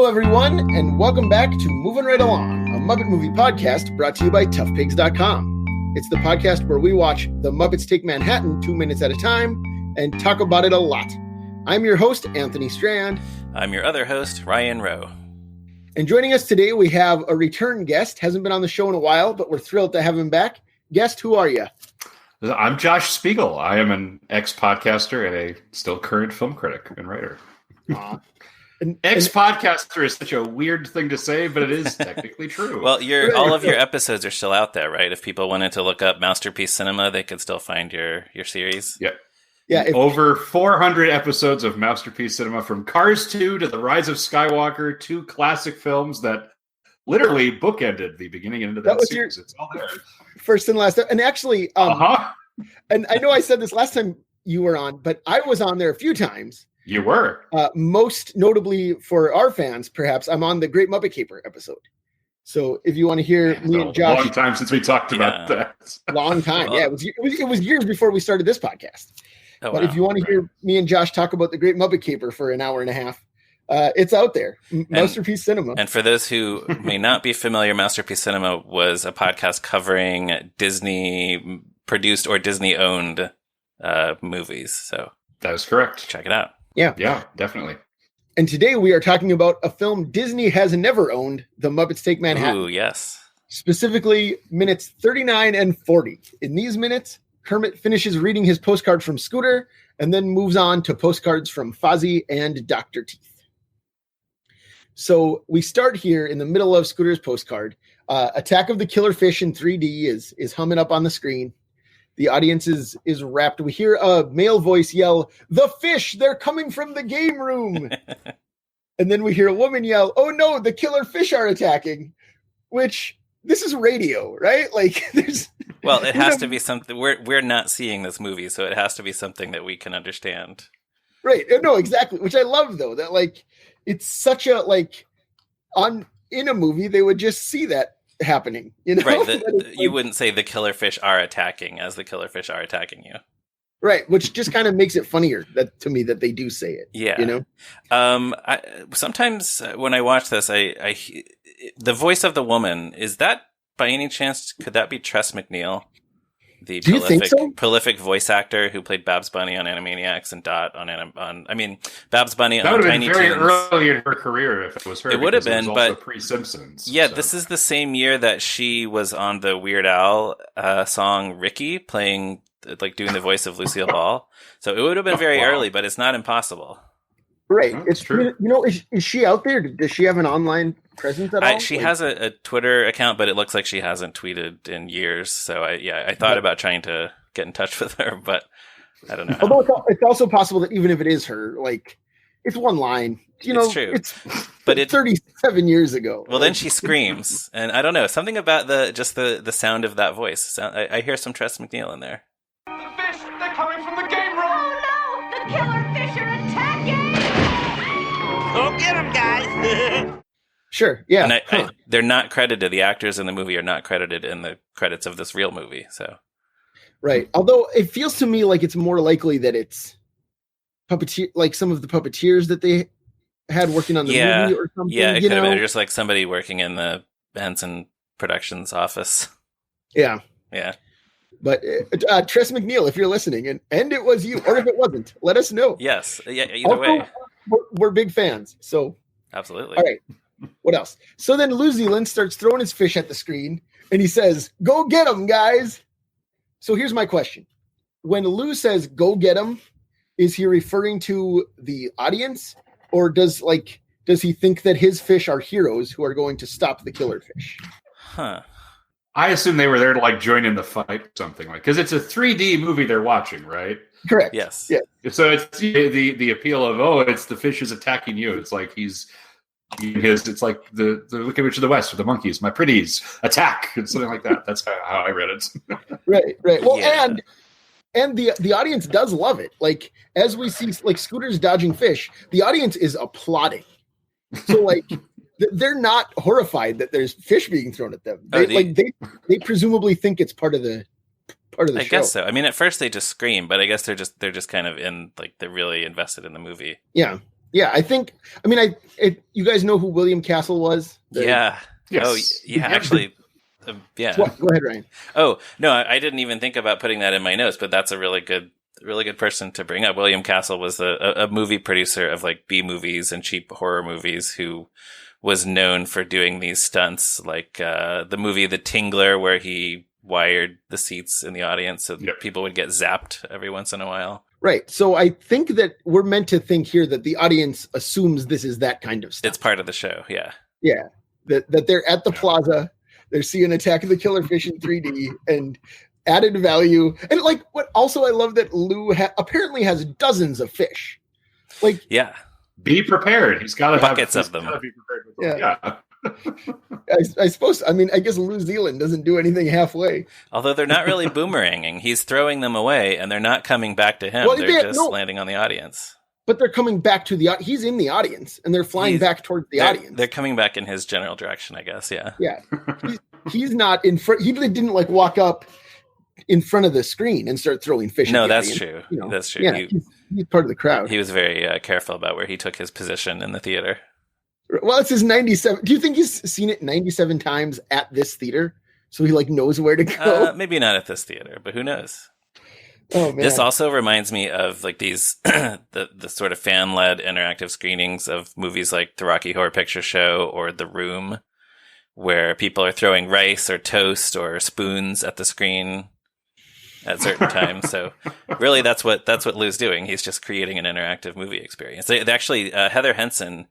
Hello, everyone, and welcome back to Moving Right Along, a Muppet movie podcast brought to you by toughpigs.com. It's the podcast where we watch The Muppets Take Manhattan 2 minutes at a time and talk about it a lot. I'm your host, Anthony Strand. I'm your other host, Ryan Roe. And joining us today, we have a return guest. Hasn't been on the show in a while, but we're thrilled to have him back. Guest, who are you? I'm Josh Spiegel. I am an ex-podcaster and a still current film critic and writer. Ex-podcaster is such a weird thing to say, but it is technically true. Well, all of your episodes are still out there, right? If people wanted to look up Masterpiece Cinema, they could still find your series. Yeah. Over 400 episodes of Masterpiece Cinema, from Cars 2 to The Rise of Skywalker, two classic films that literally bookended the beginning and end of that series. It's all there. First and last. And actually, and I know I said this last time you were on, but I was on there a few times. You were. Most notably for our fans, perhaps, I'm on the Great Muppet Caper episode. So if you want to hear me and Josh... Long time since we talked about that. Long time, yeah. It was years before we started this podcast. Oh, but if you want to hear me and Josh talk about the Great Muppet Caper for an hour and a half, it's out there. Masterpiece Cinema. And for those who may not be familiar, Masterpiece Cinema was a podcast covering Disney-produced or Disney-owned movies. So that is correct. Check it out. Yeah, definitely. And today we are talking about a film Disney has never owned, The Muppets Take Manhattan. Ooh, yes. Specifically, minutes 39 and 40. In these minutes, Kermit finishes reading his postcard from Scooter and then moves on to postcards from Fozzie and Dr. Teeth. So we start here in the middle of Scooter's postcard. Attack of the Killer Fish in 3D is humming up on the screen. The audience is rapt. We hear a male voice yell, "The fish! They're coming from the game room!" And then we hear a woman yell, "Oh no, the killer fish are attacking!" Which, this is radio, right? Like, there's... Well, it has to be something... We're not seeing this movie, so it has to be something that we can understand. Right. No, exactly. Which I love, though, that, like, it's such a, like, in a movie, they would just see that happening, you know? Right, you wouldn't say the killer fish are attacking as the killer fish are attacking you. Right, which just kind of makes it funnier to me that they do say it. Yeah, you know. Sometimes when I watch this, I the voice of the woman, is that by any chance, could that be Tress MacNeille, the prolific voice actor who played Babs Bunny on Animaniacs and Dot on Babs Bunny on Tiny Toons? That would have been very early in her career if it was her. It would have been, but pre-Simpsons. Yeah, so. This is the same year that she was on the Weird Al song "Ricky," doing the voice of Lucille Ball. So it would have been very early, but it's not impossible. Right, it's true. You know, is she out there? Does she have an online presence at all? She has a Twitter account, but it looks like she hasn't tweeted in years. So I thought about trying to get in touch with her, but I don't know. Although it's also possible that even if it is her, like, it's one line. You know, it's true. But it's 37 years ago. Well, then she screams, and I don't know, something about the sound of that voice. I hear some Tress MacNeille in there. The fish, they're coming from the game room. Oh no, the killer fish are attacking! Go get them, guys. Sure, yeah. And they're not credited. The actors in the movie are not credited in the credits of this real movie. So, right. Although it feels to me like it's more likely that it's puppeteer, like some of the puppeteers that they had working on the movie or something. Yeah, it could have been just like somebody working in the Henson Productions office. Yeah. But Tress MacNeille, if you're listening, and it was you, or if it wasn't, let us know. Yes. Yeah. Either way, we're big fans. So absolutely. All right. What else? So then New Zealand starts throwing his fish at the screen, and he says, "Go get him, guys." So here's my question: when Lou says "Go get him," is he referring to the audience, or does he think that his fish are heroes who are going to stop the killer fish? Huh. I assume they were there to join in the fight or something, because it's a 3D movie they're watching, right? Correct. Yes. Yeah. So it's the appeal of, it's the fish is attacking you. It's like it's like the Wicked Witch of the West or the monkeys, my pretties, attack, and something like that. That's how I read it. Right. Well, and the audience does love it. Like, as we see, like, Scooter's dodging fish, the audience is applauding. So, they're not horrified that there's fish being thrown at them. They presumably think it's part of the show. I guess so. At first they just scream, but I guess they're just kind of they're really invested in the movie. Yeah. Yeah, I think. I mean, you guys know who William Castle was? Yeah. Yes. Oh, yeah. Actually, yeah. Go ahead, Ryan. Oh no, I didn't even think about putting that in my notes, but that's a really good person to bring up. William Castle was a movie producer of like B movies and cheap horror movies who was known for doing these stunts, like the movie The Tingler, where he wired the seats in the audience so people would get zapped every once in a while. Right. So I think that we're meant to think here that the audience assumes this is that kind of stuff. It's part of the show. Yeah. Yeah. That they're at the plaza, they're seeing Attack of the Killer Fish in 3D and added value. And like what also I love that Lou apparently has dozens of fish. Like, yeah. Be prepared. He's got buckets of them. Be prepared with them. Yeah. I suppose. I mean, I guess New Zealand doesn't do anything halfway. Although they're not really boomeranging. He's throwing them away, and they're not coming back to him. Well, they're just landing on the audience. But they're coming back to the. He's in the audience, and they're flying back towards the audience. They're coming back in his general direction, I guess. Yeah. Yeah. He's not in front. He didn't like walk up in front of the screen and start throwing fish. No, that's true. You know, that's true. Yeah, he's part of the crowd. He was very careful about where he took his position in the theater. Well, it's his 97. Do you think he's seen it 97 times at this theater? So he like knows where to go? Maybe not at this theater, but who knows? Oh, man. This also reminds me of like these, the sort of fan-led interactive screenings of movies like The Rocky Horror Picture Show or The Room, where people are throwing rice or toast or spoons at the screen at certain times. So really that's what Lou's doing. He's just creating an interactive movie experience. They actually, Heather Henson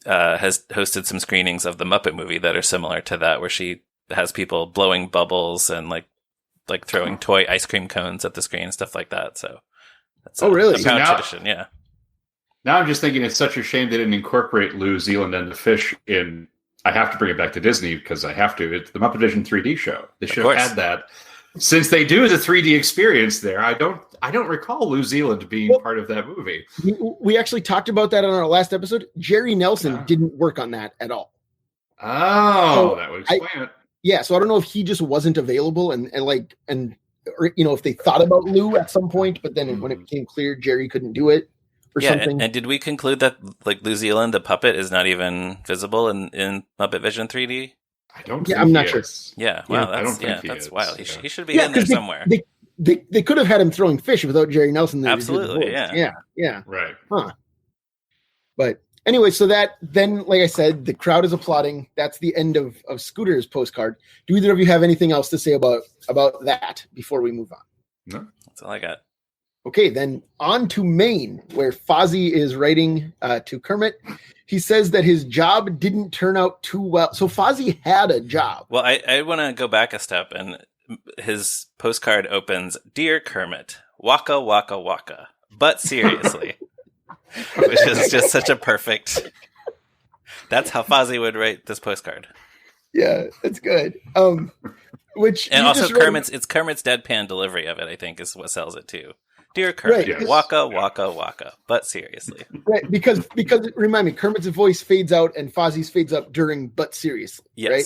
has hosted some screenings of the Muppet movie that are similar to that, where she has people blowing bubbles and like throwing toy ice cream cones at the screen and stuff like that. So that's really? a proud tradition. Yeah. Now I'm just thinking it's such a shame they didn't incorporate New Zealand and the fish in. I have to bring it back to Disney because I have to. It's the Muppet Vision 3D show. They should have had that. Since they do the 3D experience there, I don't recall New Zealand being part of that movie. We actually talked about that on our last episode. Jerry Nelson didn't work on that at all. Oh, so that would explain it. Yeah, so I don't know if he just wasn't available and if they thought about Lou at some point, but then when it became clear Jerry couldn't do it or something. And did we conclude that like New Zealand, the puppet, is not even visible in Muppet Vision 3D? I don't. Yeah, I'm not sure. Yeah, wow, that's wild. He should be in there somewhere. They could have had him throwing fish without Jerry Nelson. Absolutely, yeah. Right. Huh. But anyway, so that then, like I said, the crowd is applauding. That's the end of Scooter's postcard. Do either of you have anything else to say about that before we move on? No, that's all I got. Okay, then on to Maine, where Fozzie is writing to Kermit. He says that his job didn't turn out too well. So Fozzie had a job. Well, I want to go back a step, and his postcard opens, "Dear Kermit, waka waka waka, but seriously," which is just such a perfect. That's how Fozzie would write this postcard. Yeah, it's good. Which and also Kermit's deadpan delivery of it, I think, is what sells it too. Dear Kermit, waka waka waka, but seriously. Right, because remind me, Kermit's voice fades out and Fozzie's fades up during "but seriously." Yes. Right?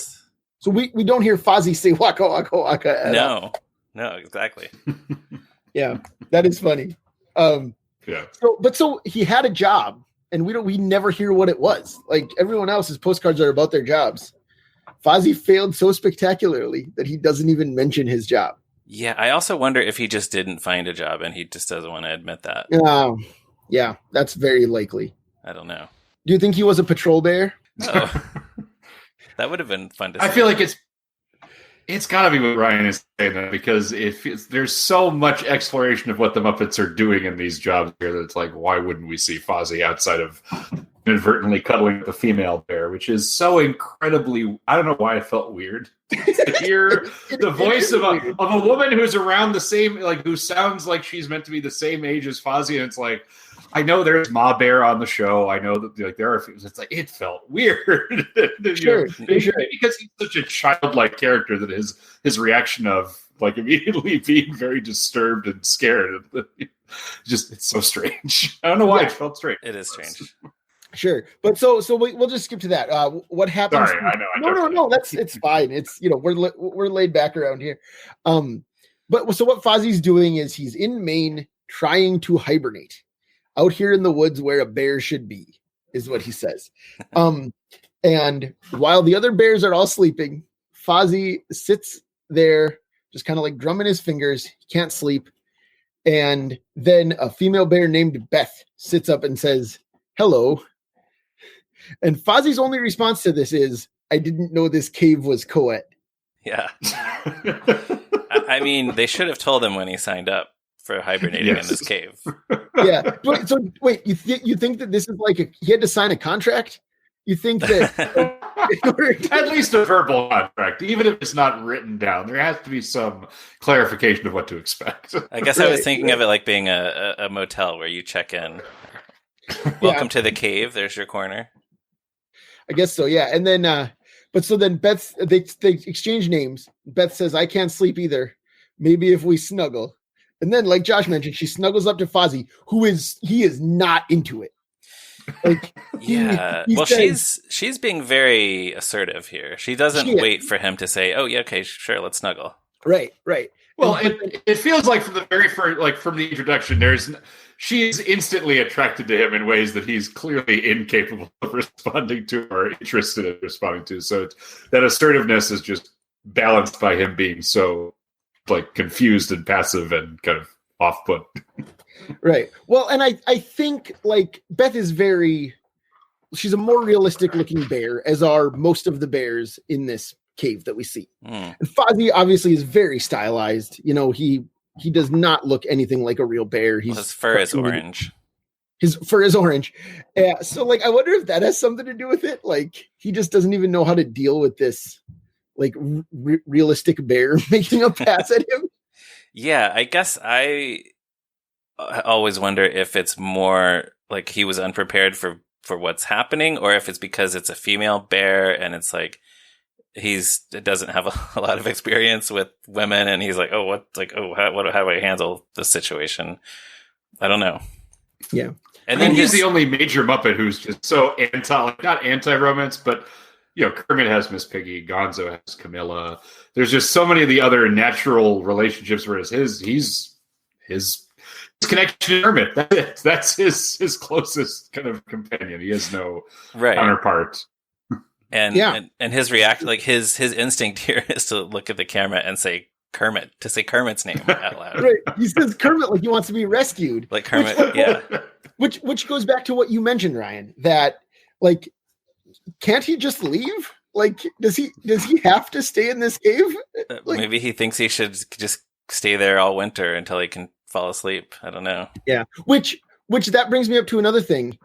So we don't hear Fozzie say waka waka waka at all. No, exactly. Yeah, that is funny. Yeah. So he had a job, and we never hear what it was. Like everyone else's postcards are about their jobs. Fozzie failed so spectacularly that he doesn't even mention his job. Yeah, I also wonder if he just didn't find a job and he just doesn't want to admit that. Yeah, that's very likely. I don't know. Do you think he was a patrol bear? Oh. That would have been fun to see. I feel like it's got to be what Ryan is saying, though, because there's so much exploration of what the Muppets are doing in these jobs here that it's like, why wouldn't we see Fozzie outside of inadvertently cuddling with a female bear, which is so incredibly, I don't know why it felt weird to hear the voice of a woman who's around the same, like who sounds like she's meant to be the same age as Fozzie, and it's like, I know there's Ma Bear on the show. I know that like there are. It's like it felt weird. Sure. Because he's such a childlike character that his reaction of like immediately being very disturbed and scared, it's so strange. I don't know why it felt strange. It is strange. Sure, but so we'll just skip to that. What happens? Sorry, I know. No. It's fine. It's we're laid back around here. But so what Fozzie's doing is he's in Maine trying to hibernate. out here in the woods where a bear should be, is what he says. And while the other bears are all sleeping, Fozzie sits there just kind of like drumming his fingers. He can't sleep. And then a female bear named Beth sits up and says, hello. And Fozzie's only response to this is, I didn't know this cave was co-ed. Yeah. I mean, they should have told him when he signed up for hibernating in this cave. Yeah. So wait, you think that this is like he had to sign a contract? You think that at least a verbal contract, even if it's not written down, there has to be some clarification of what to expect. I guess I was thinking of it like being a motel where you check in. Welcome to the cave. There's your corner. I guess so. Yeah. And then, but so then Beth, they exchange names. Beth says, I can't sleep either. Maybe if we snuggle. And then, like Josh mentioned, she snuggles up to Fozzie, he is not into it. Like, he says, she's being very assertive here. She doesn't wait for him to say, "Oh, yeah, okay, sure, let's snuggle." Right. Well, it feels like from the very first, like from the introduction, she's instantly attracted to him in ways that he's clearly incapable of responding to or interested in responding to. So that assertiveness is just balanced by him being so like confused and passive and kind of off-put. Right. Well, and I think like Beth is she's a more realistic looking bear, as are most of the bears in this cave that we see. And Fozzie obviously is very stylized. You know, he does not look anything like a real bear. His fur is orange. His fur is orange. So like, I wonder if that has something to do with it. Like he just doesn't even know how to deal with this like realistic bear making a pass at him. Yeah, I guess I always wonder if it's more like he was unprepared for what's happening, or if it's because it's a female bear and it's like doesn't have a lot of experience with women, and he's like, how do I handle this situation? I don't know. Yeah. And then he's the only major Muppet who's just so not anti-romance, but you know, Kermit has Miss Piggy, Gonzo has Camilla. There's just so many of the other natural relationships, whereas his connection to Kermit, that's his closest kind of companion. He has no counterpart. And his his instinct here is to look at the camera and say Kermit, to say Kermit's name out loud. Right. He says Kermit like he wants to be rescued. Like Kermit, Which goes back to what you mentioned, Ryan, that like can't he just leave? Like does he have to stay in this cave? Like, maybe he thinks he should just stay there all winter until he can fall asleep. I don't know. Yeah. Which that brings me up to another thing.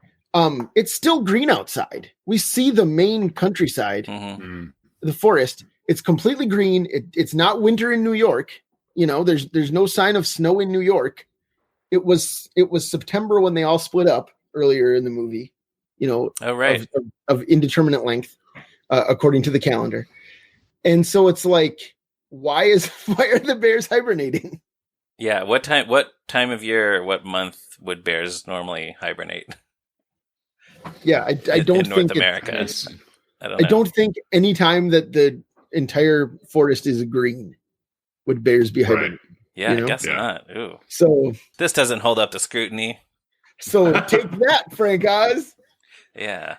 It's still green outside. We see the main countryside, the forest. It's completely green. It's not winter in New York. You know, there's no sign of snow in New York. It was September when they all split up earlier in the movie. You know, of indeterminate length, according to the calendar. And so it's like, why are the bears hibernating? Yeah, what time of year, what month would bears normally hibernate? Yeah, I don't think North America. I don't think any time that the entire forest is green would bears be hibernating. Yeah, I guess not. Ooh. So this doesn't hold up to scrutiny. So take that, Frank Oz. Yeah.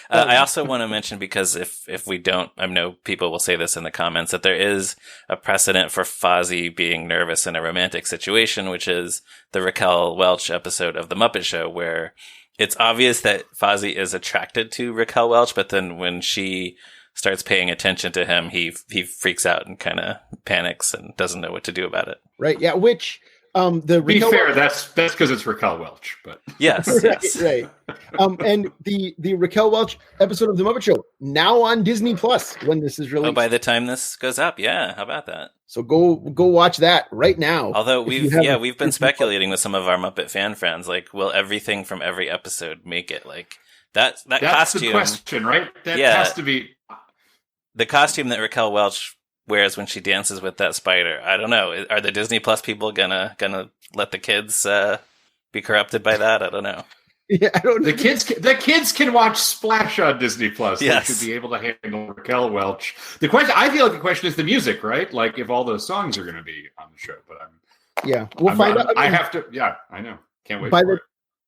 I also want to mention, because if we don't, I know people will say this in the comments, that there is a precedent for Fozzie being nervous in a romantic situation, which is the Raquel Welch episode of The Muppet Show, where it's obvious that Fozzie is attracted to Raquel Welch, but then when she starts paying attention to him, he freaks out and kind of panics and doesn't know what to do about it. Right. Yeah. Which to be fair, that's because it's Raquel Welch, but yes, right. And the Raquel Welch episode of The Muppet Show now on Disney Plus when this is released. Oh, by the time this goes up, yeah. How about that? So go watch that right now. Although we've been speculating with some of our Muppet fan friends, like, will everything from every episode make it? Like that's costume. The question, right? That has to be the costume that Raquel Welch wears when she dances with that spider. I don't know. Are the Disney Plus people gonna let the kids be corrupted by that? I don't know. Yeah, I don't know. The kids can watch Splash on Disney Plus. Yes. They should be able to handle Raquel Welch. I feel like the question is the music, right? Like if all those songs are going to be on the show. But we'll find out. I have to. Yeah, I know. Can't wait for it.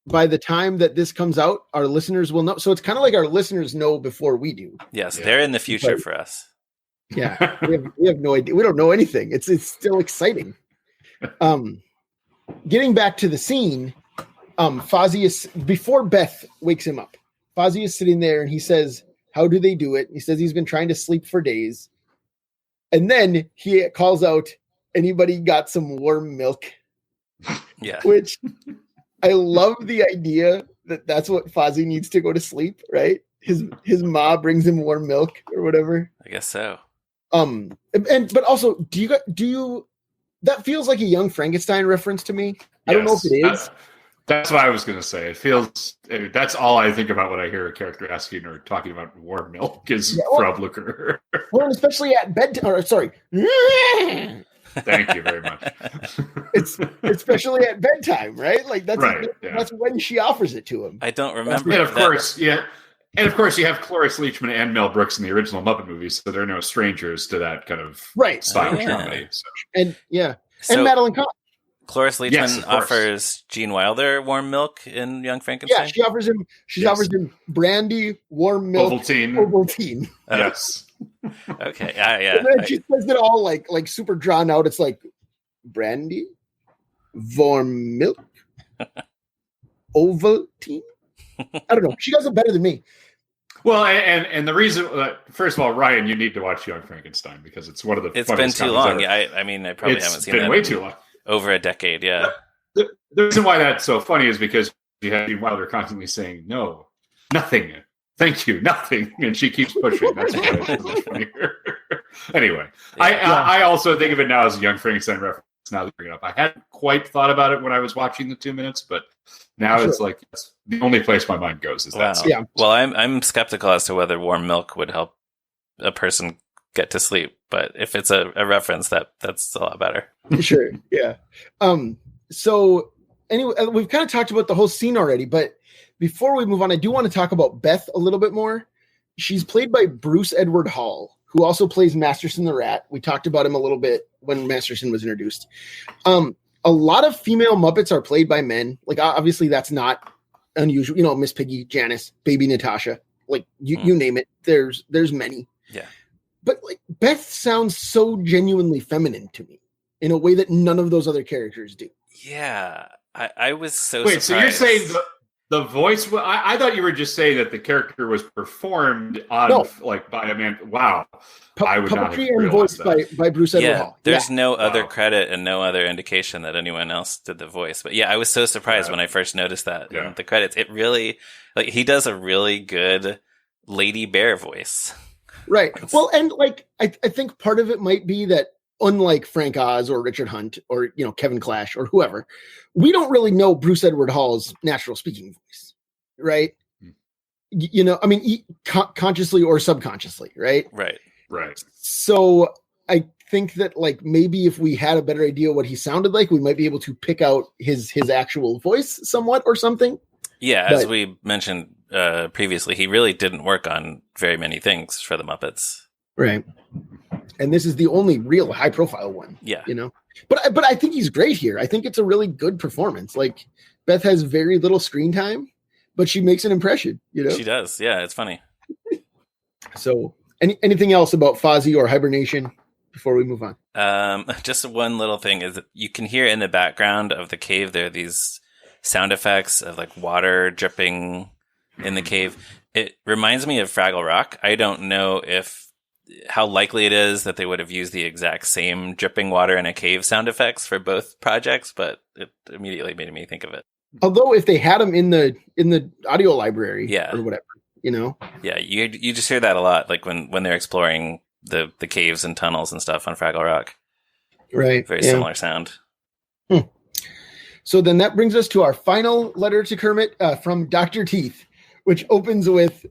by the time that this comes out, our listeners will know. So it's kind of like our listeners know before we do. Yes, they're in the future for us. Yeah, we have no idea. We don't know anything. It's still exciting. Getting back to the scene, Fozzie is, before Beth wakes him up, Fozzie is sitting there and he says, how do they do it? He says he's been trying to sleep for days. And then he calls out, anybody got some warm milk? Yeah. Which I love the idea that that's what Fozzie needs to go to sleep, right? His ma brings him warm milk or whatever. I guess so. But also, do you that feels like a Young Frankenstein reference to me. I don't know if it is. That's what I was going to say. It feels, that's all I think about when I hear a character asking or talking about warm milk is Frau Blucher. Well, especially at bedtime, or sorry. Thank you very much. It's especially at bedtime, right? Like that's right, that's when she offers it to him. I don't remember. And of course, you have Cloris Leachman and Mel Brooks in the original Muppet movies, so they're no strangers to that kind of style of comedy. So. And Madeline Kahn. Cloris Leachman offers Gene Wilder warm milk in Young Frankenstein. Yeah, she offers him brandy, warm milk, Ovaltine. Yes. Okay. Yeah. And then she says it all like super drawn out. It's like brandy, warm milk, Ovaltine. I don't know. She does it better than me. Well, and the reason, first of all, Ryan, you need to watch Young Frankenstein because it's one of the. It's been too long. Yeah, I mean, I probably haven't seen it. It's been way too long. Over a decade, yeah. The reason why that's so funny is because you have Gene Wilder constantly saying, no, nothing, thank you, nothing. And she keeps pushing. That's why it's so much funnier. Anyway, I also think of it now as a Young Frankenstein reference. Now that bring it up, I hadn't quite thought about it when I was watching the 2 minutes, but now it's like it's the only place my mind goes is that. Yeah. Well, I'm skeptical as to whether warm milk would help a person get to sleep, but if it's a reference, that's a lot better. Sure. Yeah. So anyway, we've kind of talked about the whole scene already, but before we move on, I do want to talk about Beth a little bit more. She's played by Bruce Edward Hall, who also plays Masterson the Rat. We talked about him a little bit when Masterson was introduced. A lot of female Muppets are played by men. Like obviously that's not unusual. You know, Miss Piggy, Janice, Baby Natasha, like you name it. There's many. Yeah. But like Beth sounds so genuinely feminine to me in a way that none of those other characters do. Yeah, I was so Wait, surprised. So you're saying the voice? I thought you were just saying that the character was performed on by a man. Wow, I would not have and voiced by Bruce Edward Hall. There's no other credit and no other indication that anyone else did the voice. But yeah, I was so surprised when I first noticed that in the credits. It really he does a really good Lady Bear voice. Right. Well, and like I think part of it might be that unlike Frank Oz or Richard Hunt or Kevin Clash or whoever, we don't really know Bruce Edward Hall's natural speaking voice, right? I mean, consciously or subconsciously, right? Right. So I think that like maybe if we had a better idea what he sounded like, we might be able to pick out his actual voice somewhat or something. Yeah, as we mentioned previously, he really didn't work on very many things for the Muppets. Right. And this is the only real high profile one. Yeah. But I think he's great here. I think it's a really good performance. Like Beth has very little screen time, but she makes an impression, She does. Yeah, it's funny. So anything else about Fozzie or hibernation before we move on? Just one little thing is that you can hear in the background of the cave, there are these sound effects of like water dripping in the cave. It reminds me of Fraggle Rock. I don't know how likely it is that they would have used the exact same dripping water in a cave sound effects for both projects, but it immediately made me think of it. Although if they had them in the audio library or whatever, Yeah, you just hear that a lot, like when they're exploring the caves and tunnels and stuff on Fraggle Rock. Right. Very similar sound. So then that brings us to our final letter to Kermit from Dr. Teeth, which opens with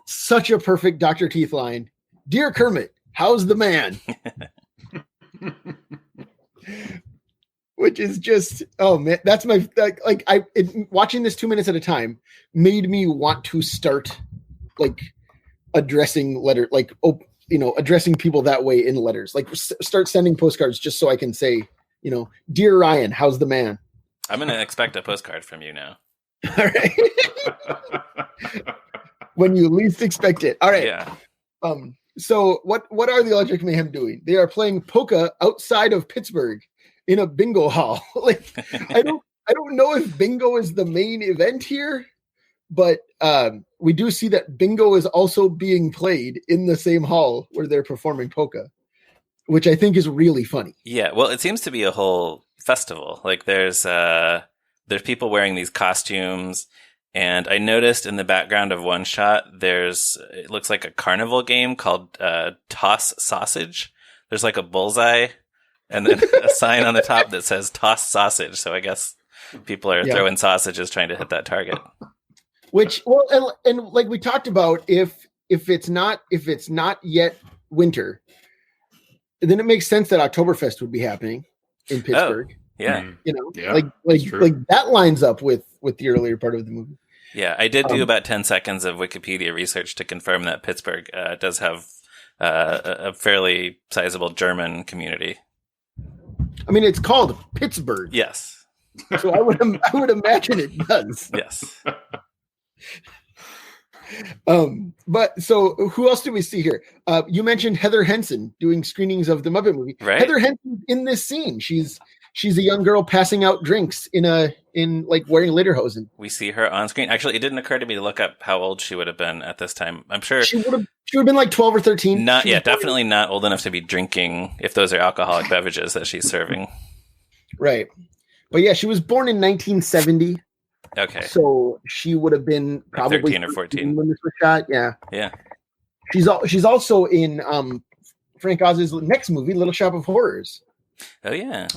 such a perfect Dr. Teeth line. Dear Kermit, how's the man? Which is just, oh man, that's my, watching this 2 minutes at a time made me want to start addressing addressing people that way in letters, start sending postcards just so I can say, Dear Ryan, how's the man? I'm going to expect a postcard from you now. All right. When you least expect it. All right. Yeah. So what are the Electric Mayhem doing? They are playing polka outside of Pittsburgh in a bingo hall. Like I don't know if bingo is the main event here, but we do see that bingo is also being played in the same hall where they're performing polka, which I think is really funny. Yeah, well, it seems to be a whole festival. Like there's people wearing these costumes. And I noticed in the background of one shot, it looks like a carnival game called Toss Sausage. There's like a bullseye and then a sign on the top that says Toss Sausage. So I guess people are throwing sausages trying to hit that target. Which, well, and like we talked about, if it's not yet winter, then it makes sense that Oktoberfest would be happening in Pittsburgh. Oh, yeah, like that lines up with the earlier part of the movie. Yeah, I did do about 10 seconds of Wikipedia research to confirm that Pittsburgh does have a fairly sizable German community. I mean, it's called Pittsburgh. Yes. So I would imagine it does. Yes. But so who else do we see here? You mentioned Heather Henson doing screenings of the Muppet movie. Right. Heather Henson in this scene. She's a young girl passing out drinks in like wearing lederhosen. We see her on screen. Actually, it didn't occur to me to look up how old she would have been at this time. I'm sure she would have been like 12 or 13. Definitely not old enough to be drinking if those are alcoholic beverages that she's serving. Right. But yeah, she was born in 1970. Okay. So she would have been probably 13 or 14 when this was shot. Yeah. Yeah. She's also in Frank Oz's next movie, Little Shop of Horrors. Oh yeah.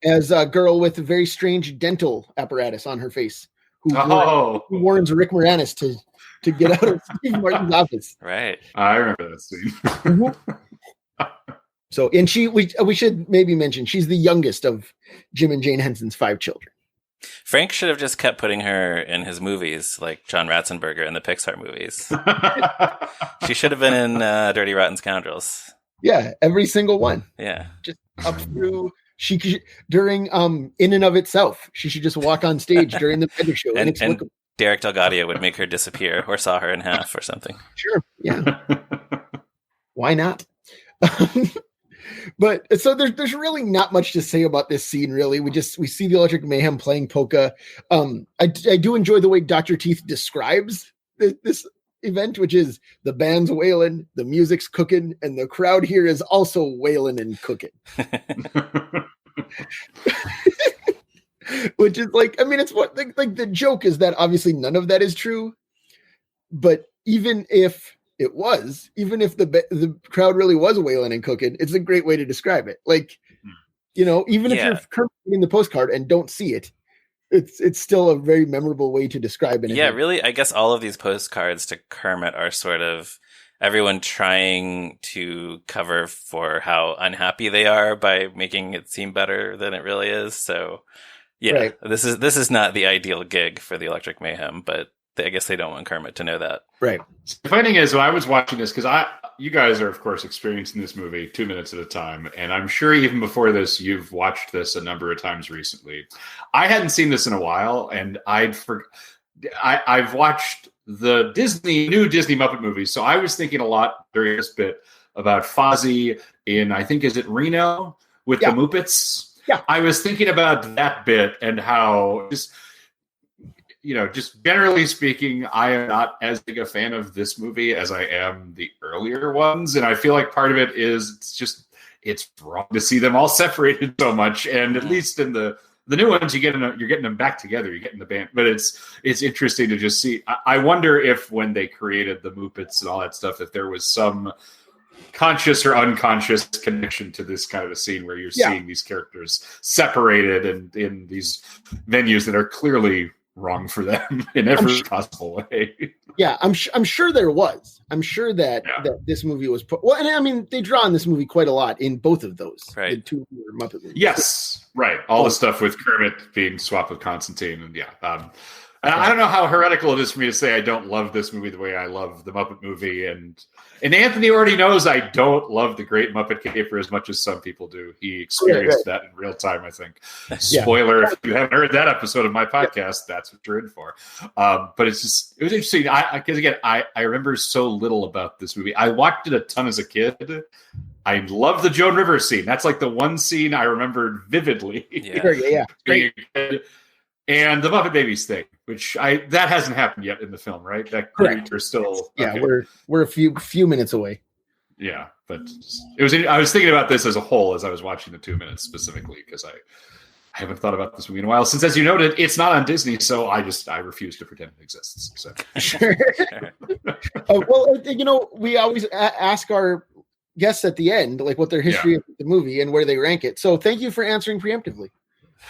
As a girl with a very strange dental apparatus on her face, who warns Rick Moranis to get out of Steve Martin's office. Right. I remember that scene. So, and we should maybe mention she's the youngest of Jim and Jane Henson's 5 children. Frank should have just kept putting her in his movies, like John Ratzenberger in the Pixar movies. She should have been in Dirty Rotten Scoundrels. Yeah, every single one. Yeah. Just up through... during In and of Itself, she should just walk on stage during the Peggy show. And Derek Delgadio would make her disappear or saw her in half or something. Sure. Yeah. Why not? But so there's really not much to say about this scene, really. We see the Electric Mayhem playing polka. I do enjoy the way Dr. Teeth describes this event, which is the band's wailing, the music's cooking, and the crowd here is also wailing and cooking. Which is like, I mean, it's what like the joke is that obviously none of that is true, but even if the crowd really was wailing and cooking, it's a great way to describe it. Like, even if you're in the postcard and don't see it, it's still a very memorable way to describe it. Yeah, really, I guess all of these postcards to Kermit are sort of everyone trying to cover for how unhappy they are by making it seem better than it really is. So, yeah, right. This is not the ideal gig for the Electric Mayhem, but I guess they don't want Kermit to know that. Right. The funny thing is, when I was watching this, because you guys are, of course, experiencing this movie 2 minutes at a time, and I'm sure even before this, you've watched this a number of times recently. I hadn't seen this in a while, and I've watched the new Disney Muppet movies, so I was thinking a lot during this bit about Fozzie in, I think, is it Reno with the Muppets? Yeah. I was thinking about that bit and how just generally speaking, I am not as big a fan of this movie as I am the earlier ones. And I feel like part of it is it's wrong to see them all separated so much. And at least in the new ones, you're getting them back together, you're getting the band. But it's interesting to just see. I wonder if when they created the Muppets and all that stuff, if there was some conscious or unconscious connection to this kind of a scene where you're seeing these characters separated and in these venues that are clearly wrong for them in every possible way. Yeah, I'm sure there was. I'm sure that this movie was and I mean they draw on this movie quite a lot in both of those, right? The 2 Muppet movies. Yes, right. All the stuff with Kermit being swapped with Constantine, and I don't know how heretical it is for me to say I don't love this movie the way I love the Muppet movie, and Anthony already knows I don't love The Great Muppet Caper as much as some people do. He experienced that in real time, I think. Spoiler, if you haven't heard that episode of my podcast, that's what you're in for. But it was interesting, because again, I remember so little about this movie. I watched it a ton as a kid. I love the Joan Rivers scene. That's like the one scene I remembered vividly. Yeah. Great. And the Muppet Babies thing, which that hasn't happened yet in the film, right? That correct. We're still we're a few minutes away. Yeah, but it was. I was thinking about this as a whole as I was watching the 2 minutes specifically because I haven't thought about this movie in a while. Since, as you noted, it's not on Disney, so I refuse to pretend it exists. So. Sure. We always ask our guests at the end, like what their history of the movie and where they rank it. So thank you for answering preemptively.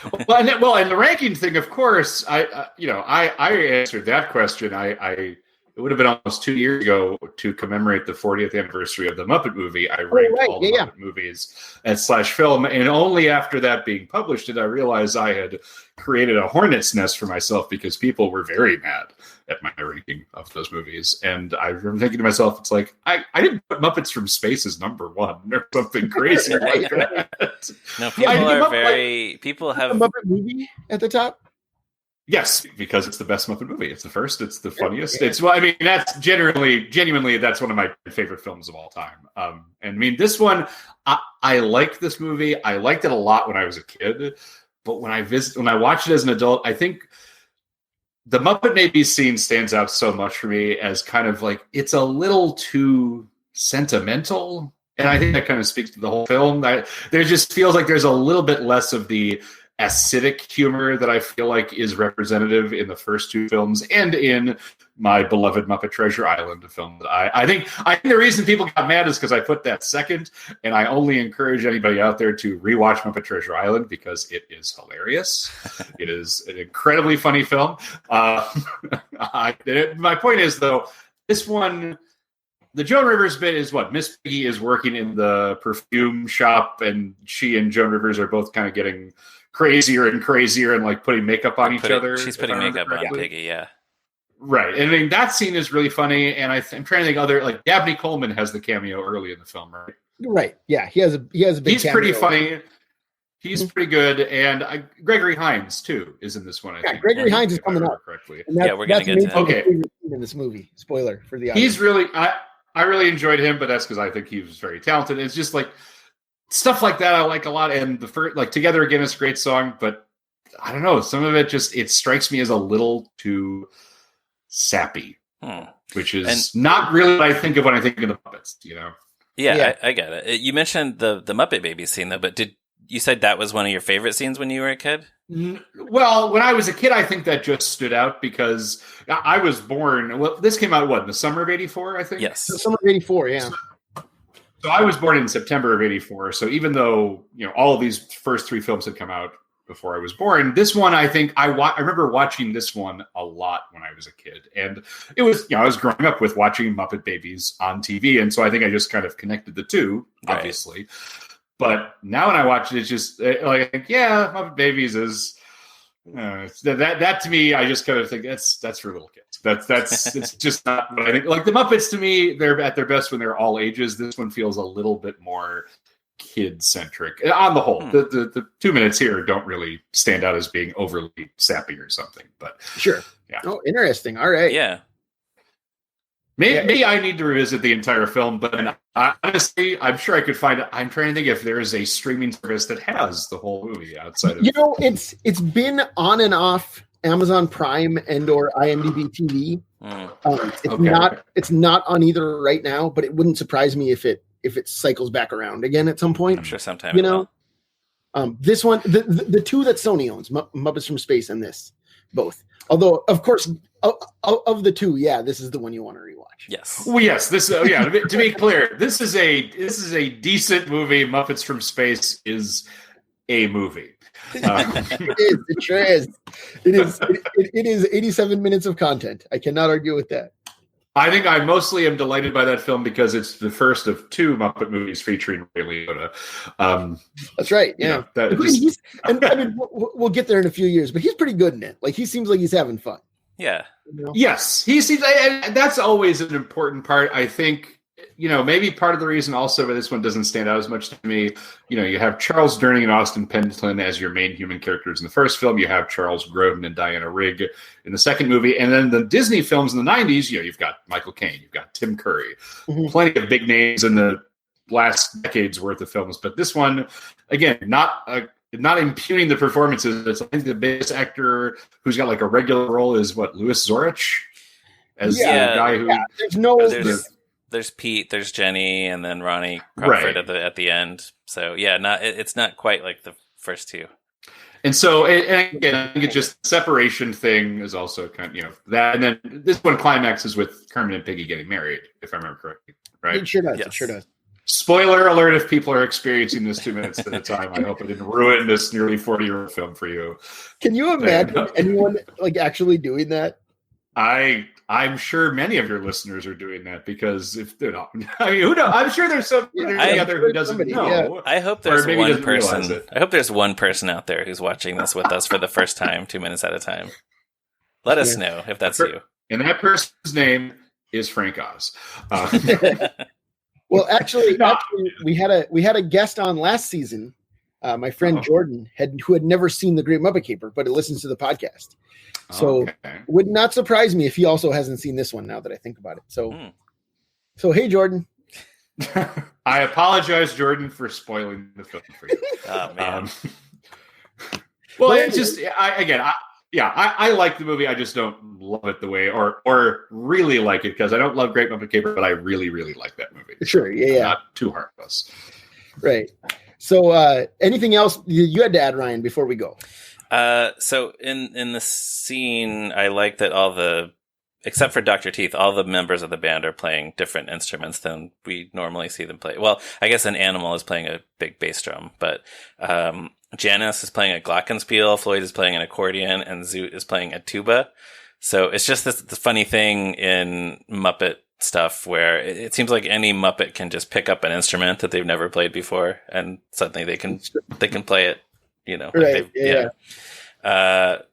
And the ranking thing, of course, I answered that question. It would have been almost 2 years ago to commemorate the 40th anniversary of the Muppet movie. I ranked all the Muppet movies as /film, and only after that being published did I realize I had created a hornet's nest for myself because people were very mad at my ranking of those movies. And I remember thinking to myself, it's like, I didn't put Muppets from Space as number one or something crazy like that. No, people have a Muppet movie at the top. Yes, because it's the best Muppet movie. It's the first. It's the funniest. That's genuinely, that's one of my favorite films of all time. And I mean, this one, I like this movie. I liked it a lot when I was a kid, but when I watched it as an adult, I think the Muppet Babies scene stands out so much for me as kind of like, it's a little too sentimental. And I think that kind of speaks to the whole film. There just feels like there's a little bit less of the acidic humor that I feel like is representative in the first two films and in my beloved Muppet Treasure Island film. That I think the reason people got mad is because I put that second, and I only encourage anybody out there to rewatch Muppet Treasure Island because it is hilarious. It is an incredibly funny film. My point is, though, this one, the Joan Rivers bit is what Miss Piggy is working in the perfume shop, and she and Joan Rivers are both kind of getting crazier and crazier and like putting makeup on each other. She's putting makeup on Piggy, yeah. Right. And I mean, that scene is really funny. And I'm trying to think like Dabney Coleman has the cameo early in the film, right? Right. Yeah. He has a big He's cameo. Pretty funny. He's pretty good. And Gregory Hines, too, is in this one. I think. Gregory Hines is coming up. Correctly. We're going to get to that. Okay. In this movie. Spoiler for the audience. He's really, I really enjoyed him, but that's because I think he was very talented. It's just like, stuff like that I like a lot, and the first, like Together Again is a great song, but I don't know, some of it it strikes me as a little too sappy, which is not really what I think of when I think of the Muppets, you know? Yeah. I get it. You mentioned the Muppet Babies scene though, but you said that was one of your favorite scenes when you were a kid? Well, when I was a kid, I think that just stood out because I was born, this came out in the summer of 84, I think? Yes. The summer of 84, yeah. So I was born in September of 84. So even though, all of these first three films had come out before I was born, this one, I think I remember watching this one a lot when I was a kid. And it was, I was growing up with watching Muppet Babies on TV. And so I think I just kind of connected the two, obviously. Right. But now when I watch it, it's just like, Muppet Babies is, that to me, I just kind of think that's for little kids. That's it's just not what I think. Like the Muppets, to me, they're at their best when they're all ages. This one feels a little bit more kid centric on the whole. The 2 minutes here don't really stand out as being overly sappy or something. But sure, Oh, interesting. All right, yeah. Maybe I need to revisit the entire film, but honestly, I'm sure I could find. I'm trying to think if there is a streaming service that has the whole movie outside of. It's been on and off Amazon Prime and or IMDb TV. It's not on either right now, but it wouldn't surprise me if it cycles back around again at some point. I'm sure sometime. This one, the two that Sony owns, Muppets from Space and this, both. Although, of course, of the two, this is the one you want to rewatch. Yes. Well, yes. This, to be clear, this is a decent movie. Muppets from Space is a movie. It is. It sure is. It is 87 minutes of content. I cannot argue with that. I think I mostly am delighted by that film because it's the first of two Muppet movies featuring Ray Liotta. That's right. Yeah. We'll get there in a few years, but he's pretty good in it. Like he seems like he's having fun. Yeah. Yes, he seems. That's always an important part. I think, maybe part of the reason also why this one doesn't stand out as much to me. You have Charles Durning and Austin Pendleton as your main human characters in the first film. You have Charles Grodin and Diana Rigg in the second movie, and then the Disney films in the '90s. You've got Michael Caine, you've got Tim Curry, plenty of big names in the last decade's worth of films. But this one, again, not impugning the performances. I think the biggest actor who's got like a regular role is Louis Zorich as the guy who. Yeah. There's no. There's Pete, there's Jenny, and then Ronnie Crawford at the end. So it's not quite like the first two. And so, and again, I think it's just separation thing is also kind of that. And then this one climaxes with Kermit and Piggy getting married, if I remember correctly. Right? It sure does. Yes. It sure does. Spoiler alert if people are experiencing this 2 minutes at a time. I hope I didn't ruin this nearly 40-year-old film for you. Can you imagine anyone like actually doing that? I'm sure many of your listeners are doing that because if they're not, who knows? I'm sure there's somebody out there who doesn't know. Yeah. I hope there's one person. I hope there's one person out there who's watching this with us for the first time, 2 minutes at a time. Let us know if that's you. And that person's name is Frank Oz. Well, actually, we had a guest on last season. My friend Jordan who had never seen The Great Muppet Caper, but it listens to the podcast. So it would not surprise me if he also hasn't seen this one now that I think about it. So hey, Jordan. I apologize, Jordan, for spoiling the film for you. Oh, man. Well, it's just, I like the movie. I just don't love it the way, or really like it because I don't love Great Muppet Caper, but I really, really like that movie. Sure, yeah. Not too heartless. Right. So anything else you had to add, Ryan, before we go? So in the scene, I like that except for Dr. Teeth, all the members of the band are playing different instruments than we normally see them play. Well, I guess an animal is playing a big bass drum, but Janice is playing a glockenspiel, Floyd is playing an accordion, and Zoot is playing a tuba. So it's just this funny thing in Muppet stuff where it seems like any Muppet can just pick up an instrument that they've never played before, and suddenly they can play it. Right?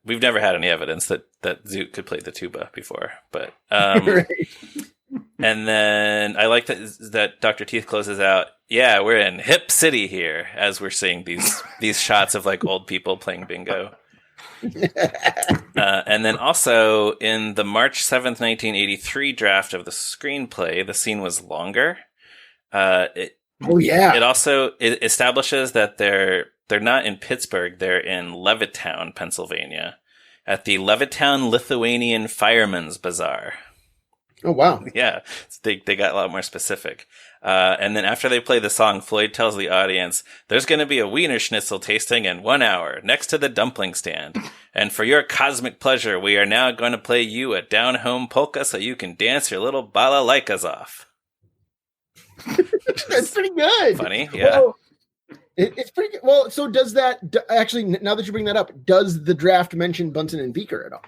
We've never had any evidence that Zoot could play the tuba before, but right. And then I like that Dr. Teeth closes out. Yeah, we're in Hip City here as we're seeing these shots of like old people playing bingo. And then also in the March 7th, 1983 draft of the screenplay, the scene was longer. It also establishes that they're not in Pittsburgh. They're in Levittown, Pennsylvania, at the Levittown Lithuanian Firemen's Bazaar. Oh, wow. Yeah, they got a lot more specific. And then after they play the song, Floyd tells the audience, there's going to be a Wiener Schnitzel tasting in 1 hour next to the dumpling stand. And for your cosmic pleasure, we are now going to play you a down-home polka so you can dance your little balalaikas off. That's pretty good. Funny, yeah. Well, it's pretty good. Well, so does that, actually, now that you bring that up, does the draft mention Bunsen and Beaker at all?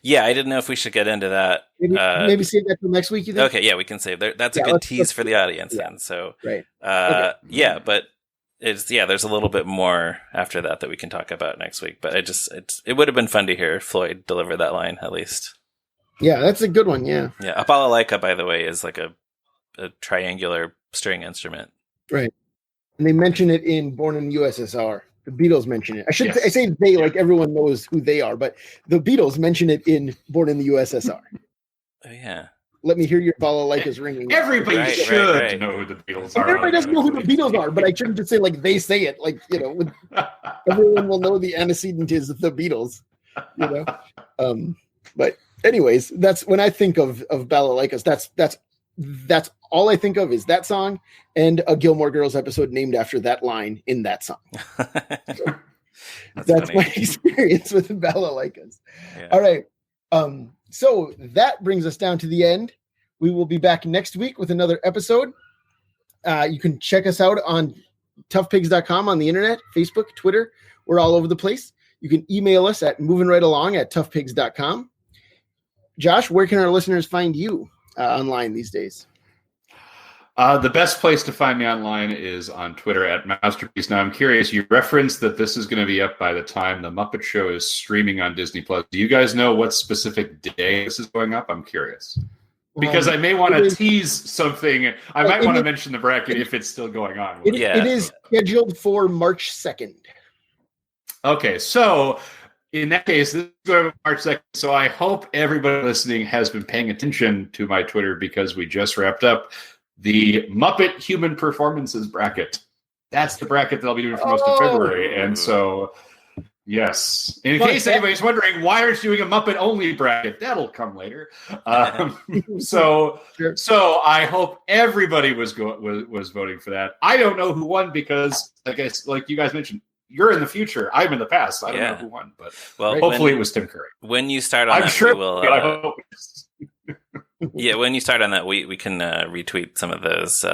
Yeah, I didn't know if we should get into that. Maybe save that for next week, you think? Okay, yeah, we can save that. That's a good tease for the audience then. So, right. Yeah, but there's a little bit more after that we can talk about next week. But it would have been fun to hear Floyd deliver that line at least. Yeah, that's a good one. Yeah. Yeah, a balalaika, by the way, is like a triangular string instrument. Right. And they mention it in Born in the USSR. The Beatles mention it. I say they like everyone knows who they are, but the Beatles mention it in Born in the USSR. Oh, yeah. Let me hear your balalaikas ringing. Everybody should know who the Beatles are. Everybody doesn't know who the Beatles are, but I shouldn't just say like they say it. Like, everyone will know the antecedent is the Beatles. But anyways, that's when I think of balalaikas. That's all I think of is that song and a Gilmore Girls episode named after that line in that song. That's my experience with balalaikas. Yeah. All right. So that brings us down to the end. We will be back next week with another episode. You can check us out on toughpigs.com on the internet, Facebook, Twitter. We're all over the place. You can email us at movingrightalong@toughpigs.com. Josh, where can our listeners find you online these days? The best place to find me online is on Twitter at Masterpiece. Now, I'm curious, you referenced that this is going to be up by the time the Muppet Show is streaming on Disney+. Do you guys know what specific day this is going up? I'm curious. Because I may want to tease something. I might want to mention the bracket if it's still going on. It is scheduled for March 2nd. Okay, so in that case, this is going to be March 2nd. So I hope everybody listening has been paying attention to my Twitter because we just wrapped up the Muppet Human Performances bracket. That's the bracket that I'll be doing for most of February. And so, yes. In case anybody's wondering, why are you doing a Muppet-only bracket? That'll come later. So I hope everybody was voting for that. I don't know who won because, I guess, like you guys mentioned, you're in the future. I'm in the past. I don't know who won, but hopefully it was Tim Curry. When you start on that, we will... I hope yeah, when you start on that, we can retweet some of those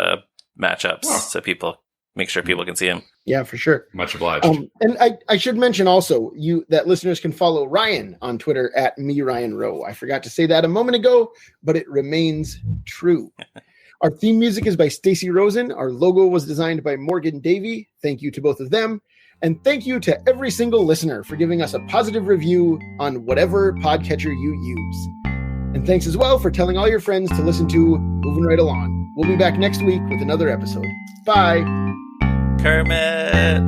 matchups so people make sure people can see them. Yeah, for sure. Much obliged. And I should mention also that listeners can follow Ryan on Twitter at Ryan Roe. I forgot to say that a moment ago, but it remains true. Our theme music is by Stacey Rosen. Our logo was designed by Morgan Davy. Thank you to both of them. And thank you to every single listener for giving us a positive review on whatever podcatcher you use. And thanks as well for telling all your friends to listen to Moving Right Along. We'll be back next week with another episode. Bye. Kermit.